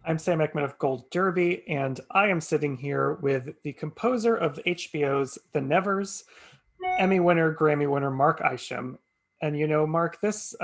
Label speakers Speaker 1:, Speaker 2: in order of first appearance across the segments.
Speaker 1: I'm Sam Eckmann of Gold Derby, and I am sitting here with the composer of HBO's The Nevers, Emmy winner, Grammy winner, Mark Isham. And Mark, this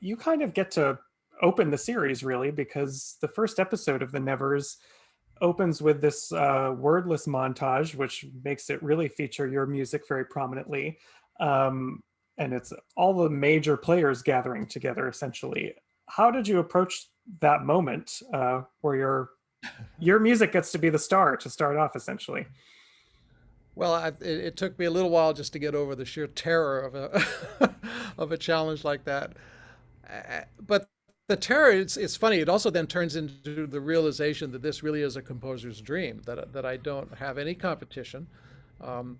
Speaker 1: you kind of get to open the series really because the first episode of The Nevers opens with this wordless montage, which makes it really feature your music very prominently. Um, and it's all the major players gathering together essentially. How did you approach that moment where your music gets to be the star to start off essentially?
Speaker 2: Well, it took me a little while just to get over the sheer terror of a of a challenge like that. But the terror, it's funny. It also then turns into the realization that this really is a composer's dream. That I don't have any competition. Um,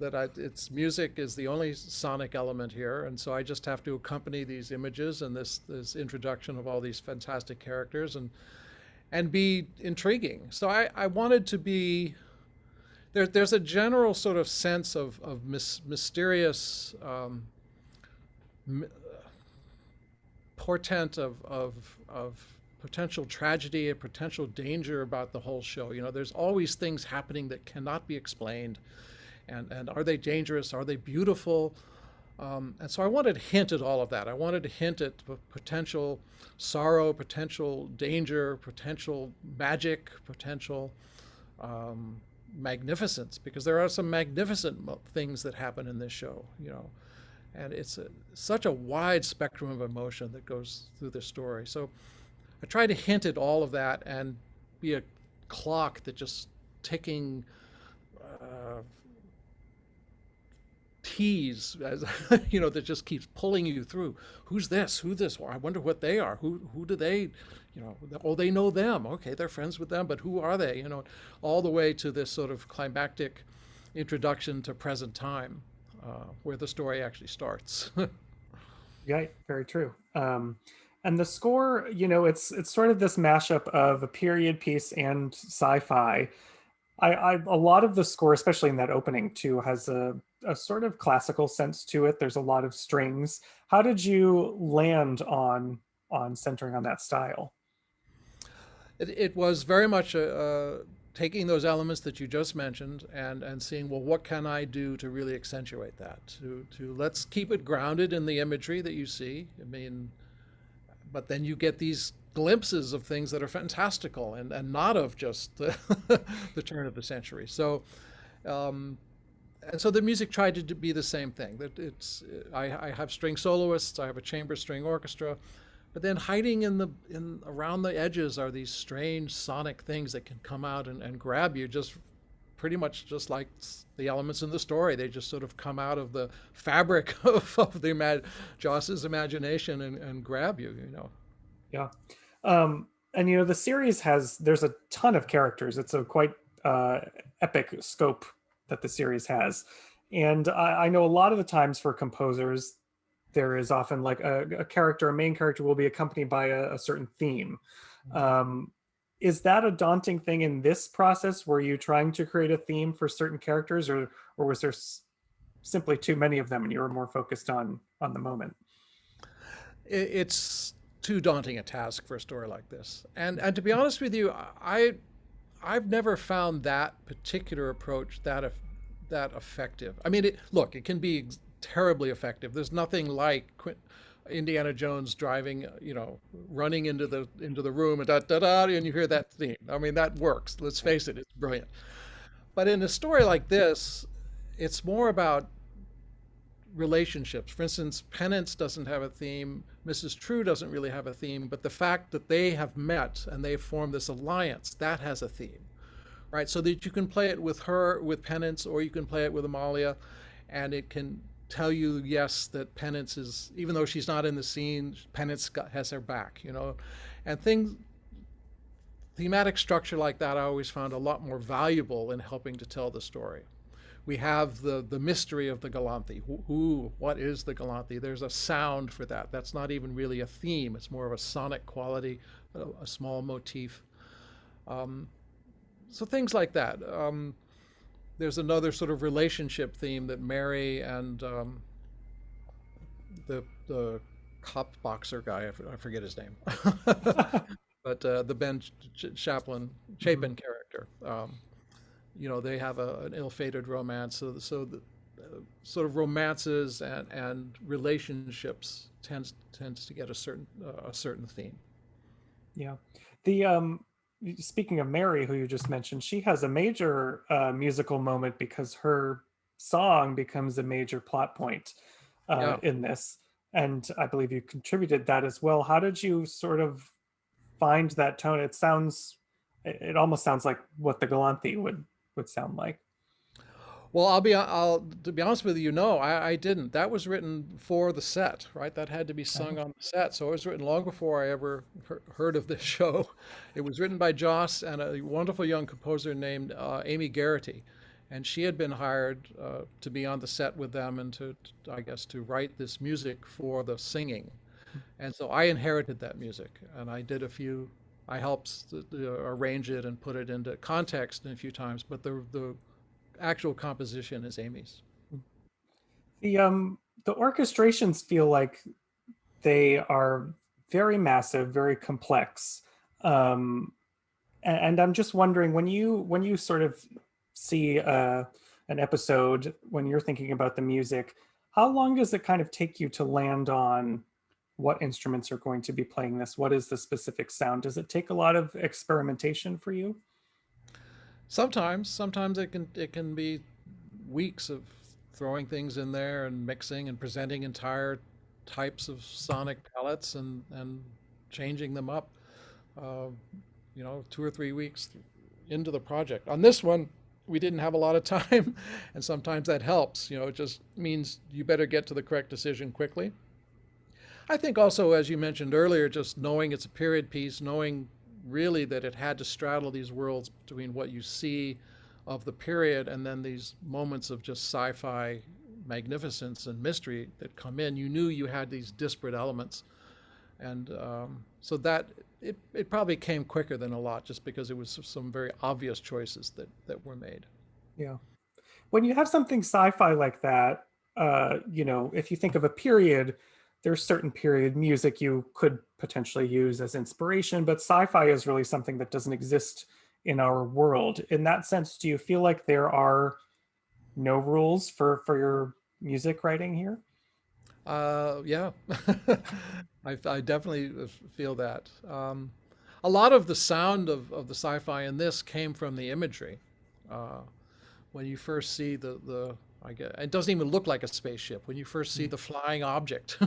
Speaker 2: its music is the only sonic element here, and so I just have to accompany these images and this introduction of all these fantastic characters and be intriguing. So I wanted to be there's a general sort of sense of mysterious portent of potential tragedy, a potential danger about the whole show. You know, there's always things happening that cannot be explained. And are they dangerous? Are they beautiful? And so I wanted to hint at all of that. I wanted to hint at potential sorrow, potential danger, potential magic, potential magnificence, because there are some magnificent things that happen in this show, you know, and it's such a wide spectrum of emotion that goes through the story. So I try to hint at all of that and be a clock that just ticking uh, tease as you know, that just keeps pulling you through. Who's this? Who this? Well, I wonder what they are. Who do they, you know? Oh, they know them. Okay, they're friends with them, but who are they? You know, all the way to this sort of climactic introduction to present time, where the story actually starts.
Speaker 1: Yeah, very true. And the score, it's sort of this mashup of a period piece and sci-fi. A lot of the score, especially in that opening too, has a sort of classical sense to it. There's a lot of strings. How did you land on centering on that style?
Speaker 2: It was very much taking those elements that you just mentioned and seeing, well, what can I do to really accentuate that? To let's keep it grounded in the imagery that you see. I mean, but then you get these glimpses of things that are fantastical and not of just the turn of the century. So, and so the music tried to be the same thing. That I have string soloists, I have a chamber string orchestra, but then hiding in around the edges are these strange sonic things that can come out and grab you, just pretty much just like the elements in the story. They just sort of come out of the fabric of Joss's imagination and grab you, you know.
Speaker 1: Yeah. And the series there's a ton of characters. It's a quite epic scope that the series has. And I know a lot of the times for composers, there is often like a character, a main character will be accompanied by a certain theme. Um, is that a daunting thing in this process? Were you trying to create a theme for certain characters, or was there simply too many of them and you were more focused on the moment?
Speaker 2: It's too daunting a task for a story like this. And to be honest with you, I've never found that particular approach that effective. I mean, look, it can be terribly effective. There's nothing like Indiana Jones driving, you know, running into the room and da da da, and you hear that theme. I mean, that works. Let's face it, it's brilliant. But in a story like this, it's more about relationships. For instance, Penance doesn't have a theme, Mrs. True doesn't really have a theme, but the fact that they have met and they've formed this alliance, that has a theme, right? So that you can play it with her, with Penance, or you can play it with Amalia, and it can tell you, yes, that Penance is, even though she's not in the scene, Penance has her back, you know? And thematic structure like that I always found a lot more valuable in helping to tell the story. We have the mystery of the Galanthi. What is the Galanthi? There's a sound for that. That's not even really a theme. It's more of a sonic quality, a small motif. So things like that. There's another sort of relationship theme that Mary and the cop boxer guy, I forget his name. but the Ben Chapin character, they have an ill-fated romance. So sort of romances and relationships tends to get a certain theme.
Speaker 1: Yeah. The speaking of Mary, who you just mentioned, she has a major musical moment because her song becomes a major plot point
Speaker 2: Yeah.
Speaker 1: in this, and I believe you contributed that as well. How did you sort of find that tone? It almost sounds like what the Galanthi would sound like.
Speaker 2: Well, I'll to be honest with you, no, I didn't. That was written for the set, right? That had to be
Speaker 1: Uh,
Speaker 2: sung on the set. So it was written long before I ever heard of this show. It was written by Joss and a wonderful young composer named Amy Garrity, and she had been hired to be on the set with them and I guess, to write this music for the singing. And so I inherited that music, and I did a few. I helped arrange it and put it into context a few times, but the actual composition is Amy's.
Speaker 1: the orchestrations feel like they are very massive, very complex. Um, and I'm just wondering when you sort of see an episode when you're thinking about the music, how long does it kind of take you to land on what instruments are going to be playing this? What is the specific sound? Does it take a lot of experimentation for you?
Speaker 2: Sometimes it can be weeks of throwing things in there and mixing and presenting entire types of sonic palettes and changing them up. Uh, 2 or 3 weeks into the project. On this one, we didn't have a lot of time, and sometimes that helps. It just means you better get to the correct decision quickly. I think also, as you mentioned earlier, just knowing it's a period piece, knowing really that it had to straddle these worlds between what you see of the period and then these moments of just sci-fi magnificence and mystery that come in. You knew you had these disparate elements, and so that it probably came quicker than a lot, just because it was some very obvious choices that were made.
Speaker 1: Yeah. When you have something sci-fi like that, if you think of a period, there's certain period music you could potentially use as inspiration, but sci-fi is really something that doesn't exist in our world. In that sense, do you feel like there are no rules for your music writing here?
Speaker 2: Yeah, I definitely feel that. A lot of the sound of the sci-fi in this came from the imagery. Uh, when you first see I guess it doesn't even look like a spaceship. When you first see the flying object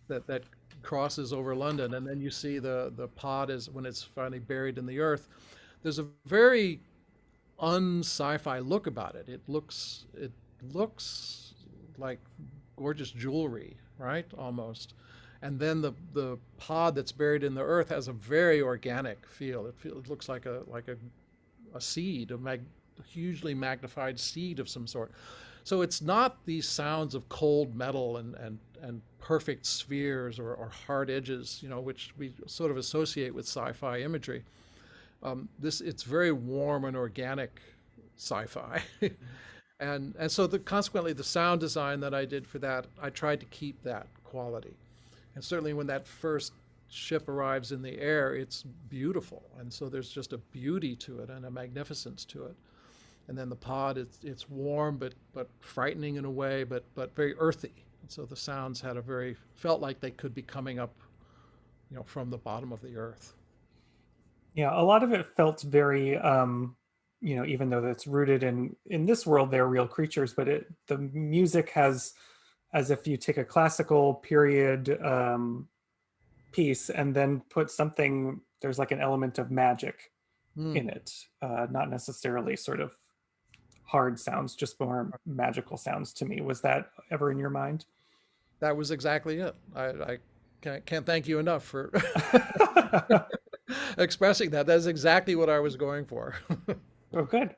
Speaker 2: that crosses over London, and then you see the pod is when it's finally buried in the earth. There's a very un-sci-fi look about it. It looks like gorgeous jewelry, right? Almost. And then the pod that's buried in the earth has a very organic feel. It looks like a seed, hugely magnified seed of some sort. So it's not these sounds of cold metal and perfect spheres or hard edges, which we sort of associate with sci-fi imagery. It's very warm and organic sci-fi. And so consequently the sound design that I did for that, I tried to keep that quality. And certainly when that first ship arrives in the air, it's beautiful. And so there's just a beauty to it and a magnificence to it. And then the pod, it's warm but frightening in a way, but very earthy. And so the sounds felt like they could be coming up, from the bottom of the earth.
Speaker 1: Yeah, a lot of it felt very, even though it's rooted in this world, they're real creatures, but the music has, as if you take a classical period piece and then put something, there's like an element of magic
Speaker 2: Hmm.
Speaker 1: in it, not necessarily sort of hard sounds, just more magical sounds to me. Was that ever in your mind?
Speaker 2: That was exactly it. I can't thank you enough for expressing that. That's exactly what I was going for.
Speaker 1: Oh, good.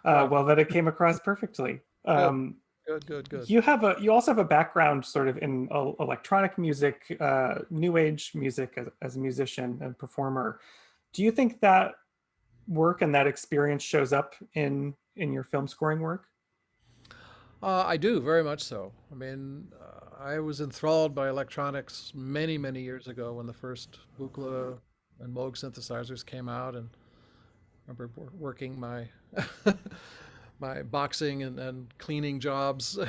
Speaker 2: Yeah,
Speaker 1: Well, then it came across perfectly.
Speaker 2: good, good.
Speaker 1: You also have a background sort of in electronic music, new age music as a musician and performer. Do you think that work and that experience shows up in your film scoring work?
Speaker 2: I do very much so. I mean, I was enthralled by electronics many, many years ago when the first Buchla and Moog synthesizers came out, and I remember working my my boxing and cleaning jobs.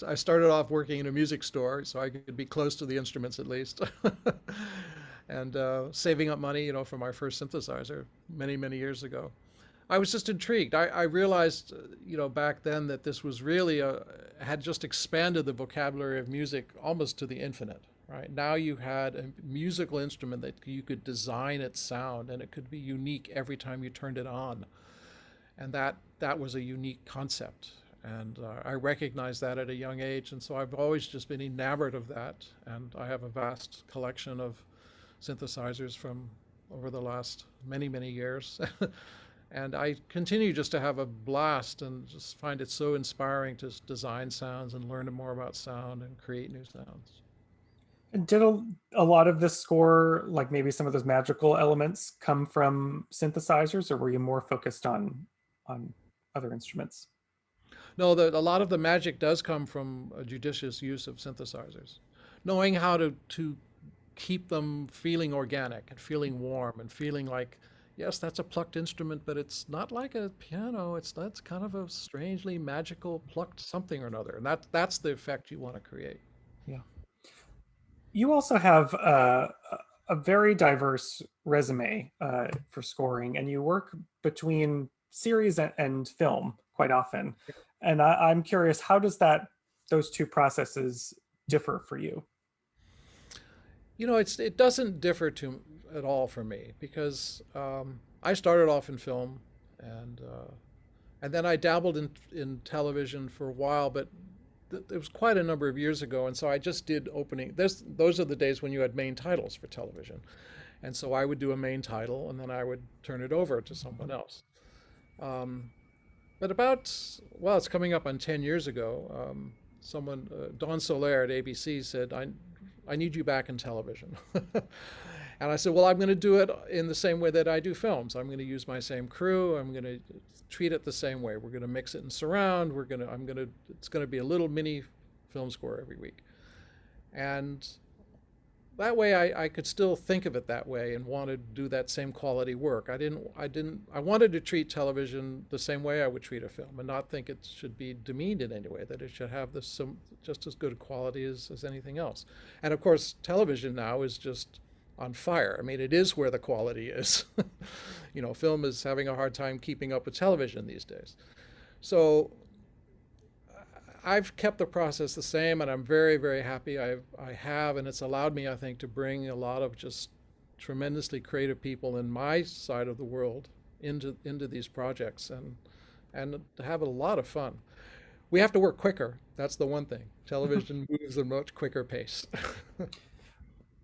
Speaker 2: I started off working in a music store, so I could be close to the instruments at least, and saving up money, for my first synthesizer many, many years ago. I was just intrigued. I realized, back then that this was really had just expanded the vocabulary of music almost to the infinite. Right now, you had a musical instrument that you could design its sound, and it could be unique every time you turned it on, and that was a unique concept. And I recognized that at a young age, and so I've always just been enamored of that. And I have a vast collection of synthesizers from over the last many, many years. And I continue just to have a blast and just find it so inspiring to design sounds and learn more about sound and create new sounds.
Speaker 1: And did a lot of this score, like maybe some of those magical elements, come from synthesizers, or were you more focused on other instruments?
Speaker 2: No, a lot of the magic does come from a judicious use of synthesizers, knowing how to keep them feeling organic and feeling warm and feeling like, yes, that's a plucked instrument, but it's not like a piano. That's kind of a strangely magical plucked something or another, and that's the effect you want to create.
Speaker 1: Yeah. You also have a very diverse resume for scoring, and you work between series and film quite often. And I'm curious, how does those two processes differ for you?
Speaker 2: It doesn't differ too at all for me because I started off in film, and and then I dabbled in television for a while, but it was quite a number of years ago, and so I just did opening. Those are the days when you had main titles for television, and so I would do a main title, and then I would turn it over to someone else. Um, but well, it's coming up on 10 years ago. Someone, Don Soler at ABC, said, I need you back in television. And I said, well, I'm going to do it in the same way that I do films. I'm going to use my same crew. I'm going to treat it the same way. We're going to mix it in surround. It's going to be a little mini film score every week. And that way I could still think of it that way and want to do that same quality work. I wanted to treat television the same way I would treat a film and not think it should be demeaned in any way, that it should have just as good quality as anything else. And of course, television now is just on fire. I mean, it is where the quality is. Film is having a hard time keeping up with television these days. So I've kept the process the same, and I'm very, very happy I have, and it's allowed me, I think, to bring a lot of just tremendously creative people in my side of the world into these projects, and to have a lot of fun. We have to work quicker. That's the one thing. Television moves at a much quicker pace.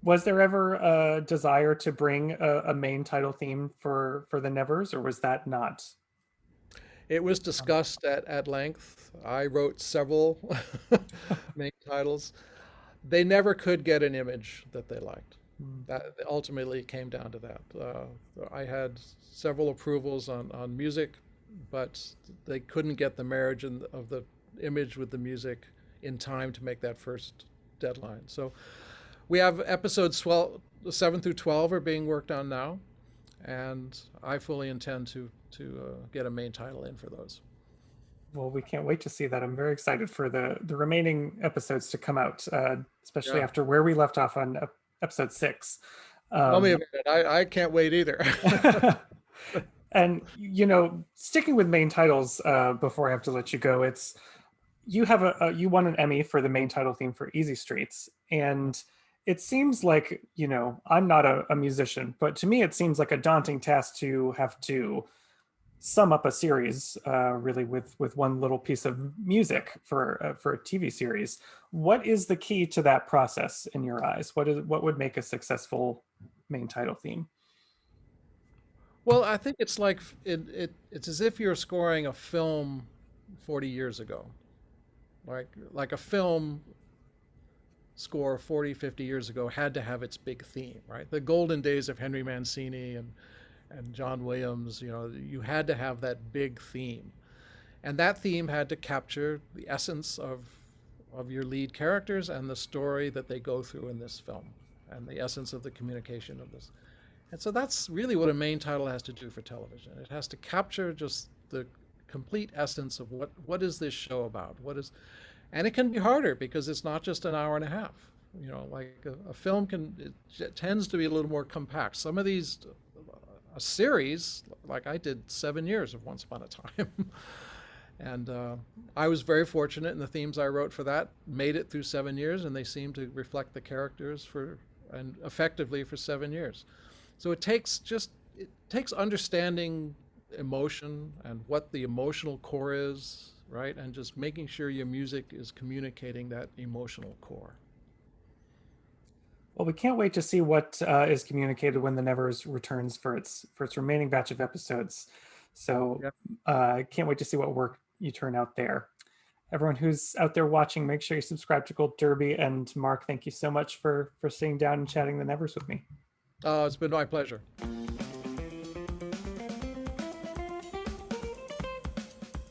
Speaker 1: Was there ever a desire to bring a main title theme for the Nevers, or was that not?
Speaker 2: It was discussed at length. I wrote several main titles. They never could get an image that they liked. That ultimately came down to that. I had several approvals on music, but they couldn't get the marriage of the image with the music in time to make that first deadline. So we have episodes 7 through 12 are being worked on now, and I fully intend to get a main title in for those.
Speaker 1: Well, we can't wait to see that. I'm very excited for the remaining episodes to come out, especially after where we left off on episode 6.
Speaker 2: Tell me about it. I can't wait either.
Speaker 1: And sticking with main titles, before I have to let you go, you won an Emmy for the main title theme for Easy Streets, and it seems like, I'm not a musician, but to me it seems like a daunting task to have to sum up a series, really, with one little piece of music for a TV series. What is the key to that process in your eyes? What would make a successful main title theme?
Speaker 2: Well, I think it's like it's as if you're scoring a film 40 years ago. Like a film score 40, 50 years ago had to have its big theme, right? The golden days of Henry Mancini and John Williams, you had to have that big theme. And that theme had to capture the essence of your lead characters and the story that they go through in this film and the essence of the communication of this. And so that's really what a main title has to do for television. It has to capture just the complete essence of what is this show about? What is, and it can be harder because it's not just an hour and a half. You know, like a film it tends to be a little more compact. Some of these, a series, like I did 7 years of Once Upon a Time. And I was very fortunate, and the themes I wrote for that made it through 7 years, and they seem to reflect the characters for and effectively for 7 years. So it takes understanding emotion and what the emotional core is, right, and just making sure your music is communicating that emotional core.
Speaker 1: Well, we can't wait to see what is communicated when the Nevers returns for its remaining batch of episodes. So
Speaker 2: Yep.
Speaker 1: can't wait to see what work you turn out there. Everyone who's out there watching, make sure you subscribe to Gold Derby. And Mark, thank you so much for sitting down and chatting the Nevers with me.
Speaker 2: It's been my pleasure.